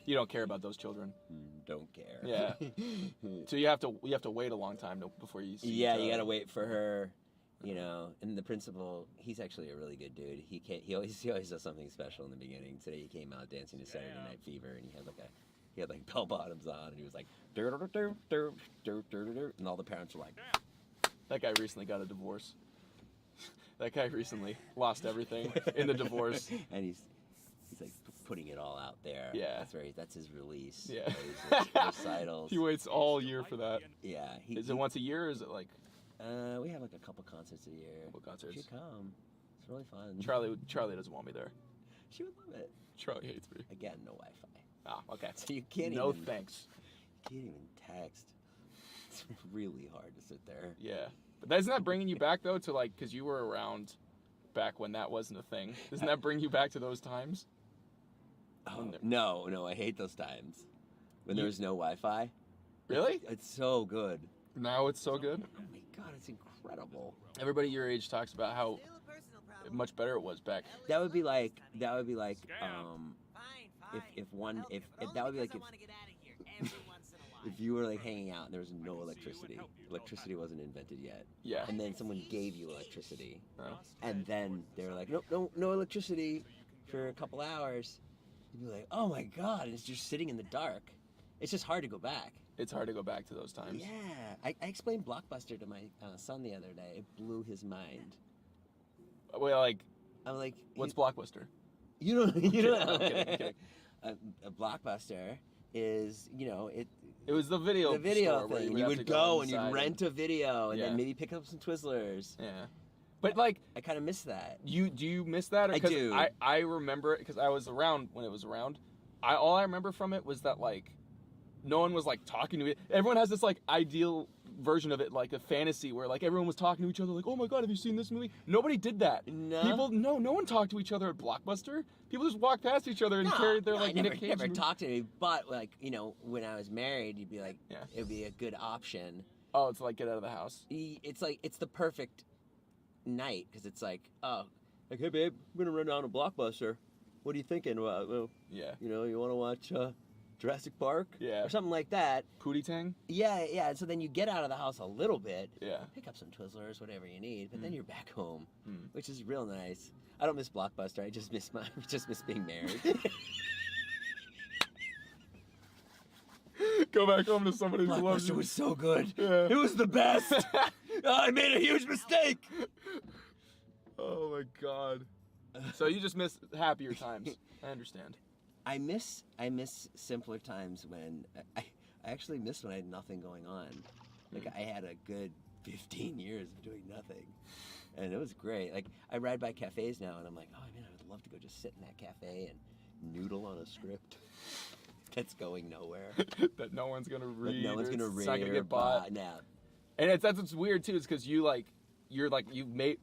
You don't care about those children. Don't care. Yeah. So you have to wait a long time before you see. Yeah, you gotta wait for her. You know, and the principal, he's actually a really good dude. He always does something special in the beginning. Today he came out dancing to Saturday Night Fever, and he had like bell bottoms on, and he was like, dur, dur, dur, dur, dur, dur, dur, and all the parents were like, that guy recently got a divorce. That guy recently lost everything in the divorce, and he's like putting it all out there. Yeah, that's his release. Yeah, recitals. He waits all year for that. Yeah, is it once a year, or is it like? We have like a couple concerts a year. What concerts? You should come. It's really fun. Charlie doesn't want me there. She would love it. Charlie hates me. Again, no Wi-Fi. Oh, okay. So you can't No thanks. You can't even text. It's really hard to sit there. Yeah. But isn't that bringing you back, though, to, like, because you were around back when that wasn't a thing. Doesn't that bring you back to those times? Oh, no, I hate those times. When there was no Wi-Fi. Really? It's so good. Now it's so good? Oh, my God, it's incredible. Everybody your age talks about how much better it was back. That would be like if that would be like if you were like hanging out and there was no electricity. Electricity wasn't invented yet. Yeah. And then someone gave you electricity. And then they were like, no electricity for a couple hours. You'd be like, oh my God, it's just sitting in the dark. It's just hard to go back. It's hard to go back to those times. Yeah. I explained Blockbuster to my son the other day. It blew his mind. Well, I'm like, what's Blockbuster? You don't. I'm kidding. A Blockbuster is, it was the video store thing. Where you would go and you'd rent a a video and then maybe pick up some Twizzlers. Yeah. But like, I kind of miss that. Do you miss that? I do. I remember it because I was around when it was around. All I remember from it was that like, no one was like talking to it. Everyone has this like ideal version of it, like a fantasy where like everyone was talking to each other, like, oh my God, have you seen this movie? Nobody did that. No. No one talked to each other at Blockbuster. People just walked past each other and carried their like Nick Cage. Never talked to me, but like when I was married, you'd be like, it would be a good option. Oh, it's like get out of the house. It's like it's the perfect night because it's like, like, hey babe, I'm gonna run down to Blockbuster. What are you thinking? Well, you want to watch Jurassic Park? Yeah. Or something like that. Pootie Tang? Yeah. So then you get out of the house a little bit. Yeah. Pick up some Twizzlers, whatever you need, but then you're back home, which is real nice. I don't miss Blockbuster. I just miss being married. Go back home to somebody who loves you. Blockbuster was so good. Yeah. It was the best. I made a huge mistake. Oh my God. So you just miss happier times. I understand. I miss simpler times when I actually miss when I had nothing going on. Like I had a good 15 years of doing nothing, and it was great. Like I ride by cafes now, and I'm like, oh man, I would love to go just sit in that cafe and noodle on a script that's going nowhere. That no one's gonna read. No one's gonna read. It's not gonna get bought. Nah. And that's what's weird too, is because you've made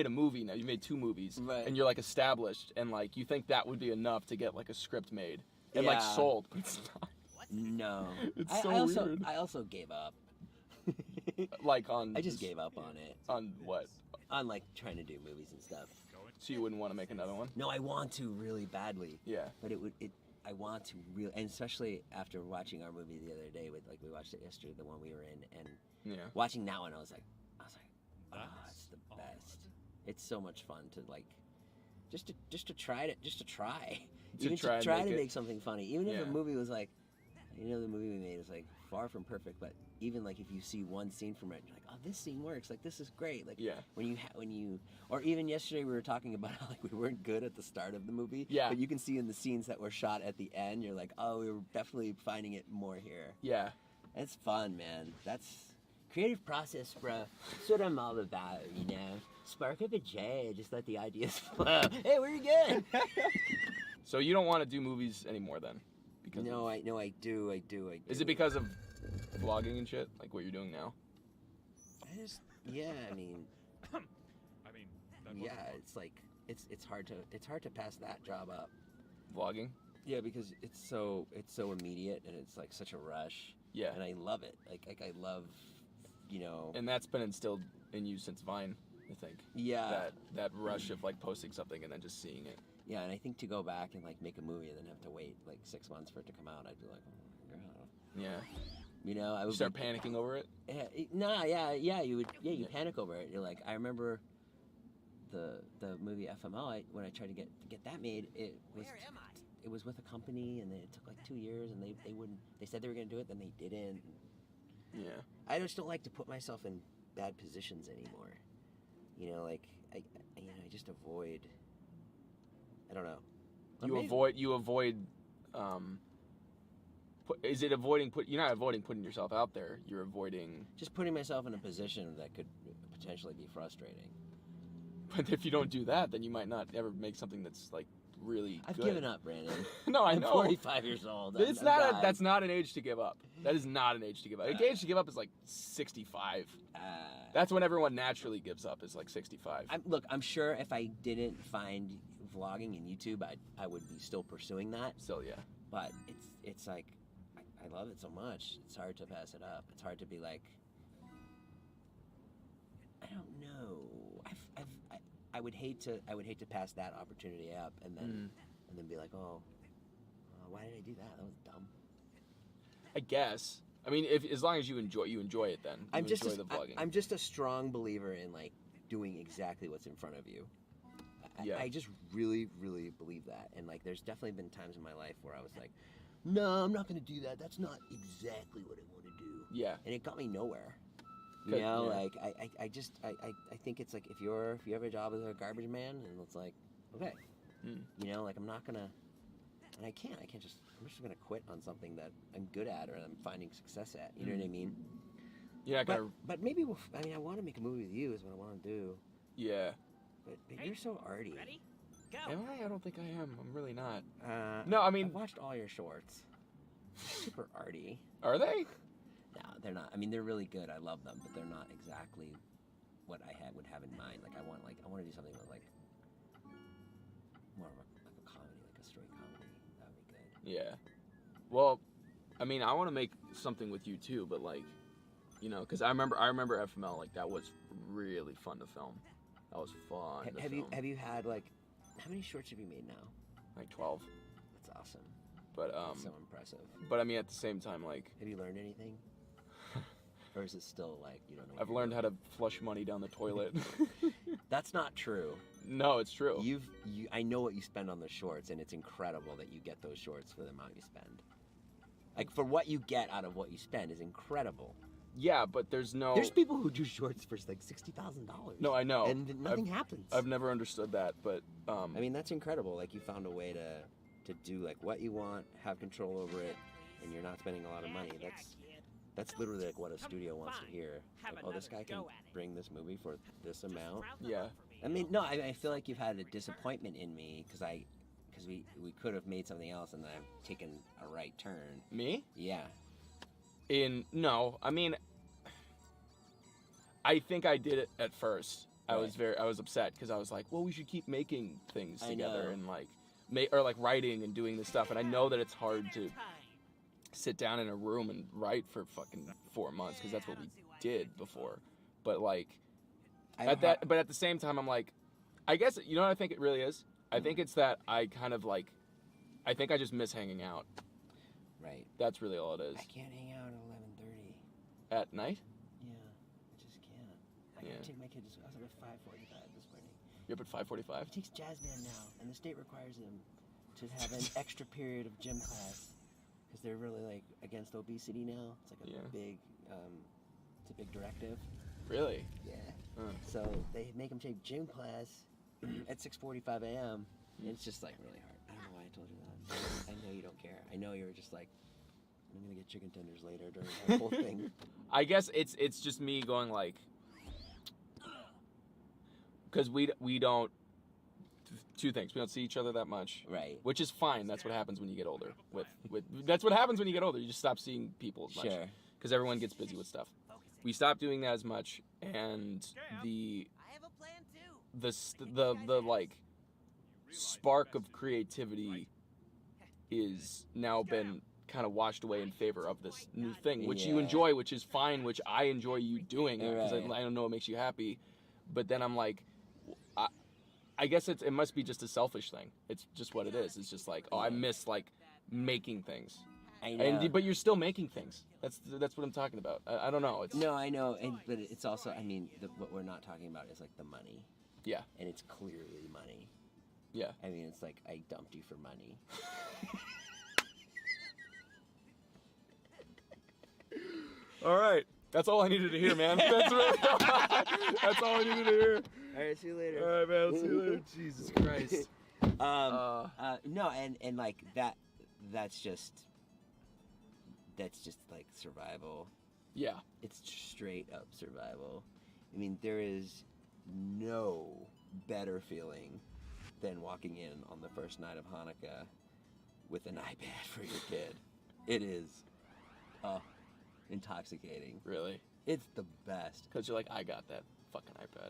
a movie now. You made 2 movies, right. And you're like established, and like you think that would be enough to get like a script made and like sold, but it's not. No, it's so weird. I also gave up. I just gave up on it. On what? On like trying to do movies and stuff. So you wouldn't want to make another one? No, I want to really badly. Yeah. But I want to really, and especially after watching our movie the other day we watched it yesterday, the one we were in, and watching that one, I was like, oh, it's the best. It's so much fun to like, just to try to make something funny. Even if a movie was like, the movie we made is like far from perfect, but even like if you see one scene from it, you're like, oh, this scene works. Like this is great. Like when you, or even yesterday we were talking about how like we weren't good at the start of the movie. Yeah. But you can see in the scenes that were shot at the end, you're like, oh, we were definitely finding it more here. Yeah. It's fun, man. That's creative process, bro. That's what I'm all about, Spark up a J, just let the ideas flow. Hey, where you going? So you don't want to do movies anymore then? Because I do. Is it because of vlogging and shit, like what you're doing now? It's like it's hard to pass that job up. Vlogging? Yeah, because it's so immediate and it's like such a rush. Yeah. And I love it. Like I love, And that's been instilled in you since Vine, I think. Yeah. That rush of like posting something and then just seeing it. Yeah, and I think to go back and like make a movie and then have to wait like 6 months for it to come out, I'd be like, oh my god. Yeah. You know, I You would start panicking over it. you would, you panic over it. You're like, I remember the movie FML. When I tried to get that made, it was with a company, and it took like 2 years, and they wouldn't. They said they were gonna do it, then they didn't. Yeah. I just don't like to put myself in bad positions anymore. You know, like I just avoid. I don't know. You avoid. Is it avoiding you're not avoiding putting yourself out there. You're avoiding just putting myself in a position that could potentially be frustrating. But if you don't do that, then you might not ever make something that's like really I've good. given up, Brandon. No, I I'm know. 45 years old. That's not an age to give up. That is not an age to give up. The age to give up is like 65. That's when everyone naturally gives up, is like 65. Look, I'm sure if I didn't find vlogging and YouTube, I would be still pursuing that. Still, yeah. But it's like I love it so much. It's hard to pass it up. It's hard to be like, I don't know. I would hate to pass that opportunity up and then be like, oh, why did I do that? That was dumb. I guess. I mean, as long as you enjoy it, then I'm just enjoy the vlogging. I'm just a strong believer in like doing exactly what's in front of you. I just really, really believe that. And like, there's definitely been times in my life where I was like, no, I'm not going to do that. That's not exactly what I want to do. Yeah. And it got me nowhere. You know, like I think it's like if you have a job as a garbage man, and it's like, okay, you know, like I'm not gonna, and I'm just gonna quit on something that I'm good at or I'm finding success at. You know what I mean? Yeah. But maybe I want to make a movie with you is what I want to do. Yeah. But you're so arty. Ready? Go. Am I? I don't think I am. I'm really not. No, I mean, I've watched all your shorts. Super arty. Are they? No, they're not. I mean, they're really good. I love them, but they're not exactly what I would have in mind. Like I want to do something with like more of a comedy, like a straight comedy. That would be good. Yeah. Well, I mean, I want to make something with you too, but like, you know, because I remember FML, like that was really fun to film. That was fun. Have you had like how many shorts have you made now? Like 12. That's awesome. But That's so impressive. But I mean, at the same time, like, have you learned anything? Or is it still like you don't know? I've learned how to flush money down the toilet. That's not true. No, it's true. I know what you spend on the shorts, and it's incredible that you get those shorts for the amount you spend. Like for what you get out of what you spend is incredible. Yeah, but there's people who do shorts for like $60,000. No, I know. And nothing happens. I've never understood that, but I mean, that's incredible. Like you found a way to do like what you want, have control over it, and you're not spending a lot of money. That's literally like what a studio wants to hear. Like, oh, this guy can bring this movie for this amount. Yeah. I mean, no, I feel like you've had a disappointment in me because we could have made something else and then I've taken a right turn. Me? Yeah. No, I mean, I think I did it at first. Right. I was upset because I was like, well, we should keep making things together and like writing and doing this stuff. And I know that it's hard to sit down in a room and write for fucking 4 months because that's what we did before. But like, at the same time, I'm like, I guess, you know what I think it really is? I think it's that I kind of like, I think I just miss hanging out. Right. That's really all it is. I can't hang out at 11:30. At night? Yeah, I just can't. I gotta take my kid to school. I was up at 5:45 this morning. You're up at 5:45? He takes jazz band now, and the state requires him to have an extra period of gym class because they're really like against obesity now. It's like a it's a big directive. Really? Yeah. So they make him take gym class at 6:45 a.m. And it's just like really hard. I don't know why I told you that. I know you don't care. I know you were just like, I'm gonna get chicken tenders later during that whole thing. I guess it's just me going like, because we don't. Two things: we don't see each other that much, right? Which is fine. That's what happens when you get older. That's what happens when you get older. You just stop seeing people as much. Sure. Because everyone gets busy with stuff. We stopped doing that as much, and the like spark of creativity is now been kind of washed away in favor of this new thing, which you enjoy, which is fine, which I enjoy you doing because I don't know what makes you happy. But then I'm like, I guess it must be just a selfish thing. It's just what it is. It's just like, oh, I miss like making things. I know. But you're still making things. That's what I'm talking about. I don't know. It's, No, I know, but it's also, I mean, what we're not talking about is like the money, yeah, and it's clearly money. yeah. I mean, it's like I dumped you for money. All right. That's all I needed to hear, man. That's all I needed to hear. All right, see you later. All right, man. I'll see you later. Jesus Christ. No, and like that's just like survival. Yeah. It's straight up survival. I mean, there is no better feeling than walking in on the first night of Hanukkah with an iPad for your kid. It is intoxicating. Really? It's the best. Because you're like, I got that fucking iPad.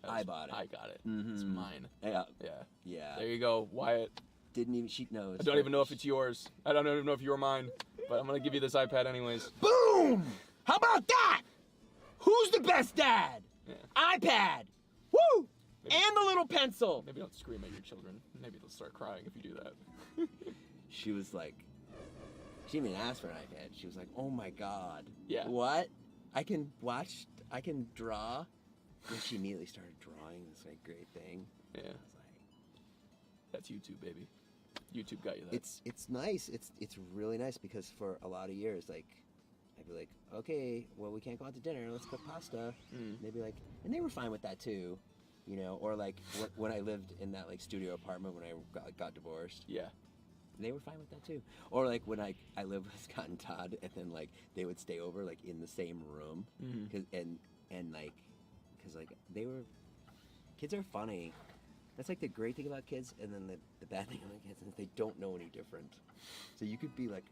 I bought it. I got it. Mm-hmm. It's mine. Yeah. Yeah. Yeah. There you go, Wyatt. Didn't even, she knows. I don't even know if it's yours. I don't even know if you're mine. But I'm going to give you this iPad anyways. Boom! How about that? Who's the best dad? Yeah. iPad! Woo! Maybe- And the little pencil! Maybe don't scream at your children. Maybe they'll start crying if you do that. She was like, she didn't even ask for an iPad. She was like, oh my God. Yeah. What? I can draw? And she immediately started drawing this like great thing. Yeah. I was like, That's YouTube, baby. YouTube got you that. it's nice. It's really nice because for a lot of years, like, I'd be like, okay, well, we can't go out to dinner. Let's cook pasta. Mm. And they'd be like, and they were fine with that too, you know. Or like when I lived in that like studio apartment when I got divorced, Yeah. they were fine with that too. Or like when I lived with Scott and Todd, and then like they would stay over like in the same room, Mhm. and like, cause like kids are funny. That's like the great thing about kids, and then the bad thing about kids is they don't know any different. So you could be like,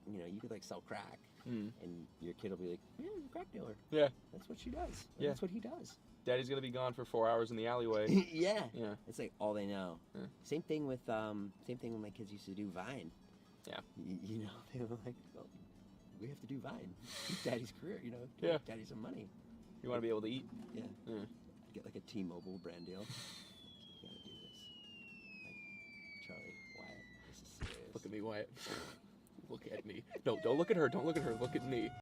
you could like sell crack, Mm. and your kid will be like, yeah, I'm a crack dealer. Yeah. That's what she does. Yeah. That's what he does. Daddy's going to be gone for 4 hours in the alleyway. Yeah. Yeah. It's like all they know. Yeah. Same thing with when my kids used to do Vine. Yeah. You know, they were like, well, we have to do Vine. It's Daddy's career, you know. Yeah. Give Daddy some money. You want to be able to eat? Yeah. Yeah. Get like a T-Mobile brand deal. You gotta do this. Like, Charlie, Wyatt, this is serious. Look at me, Wyatt. Look at me. No, don't look at her. Don't look at her. Look at me.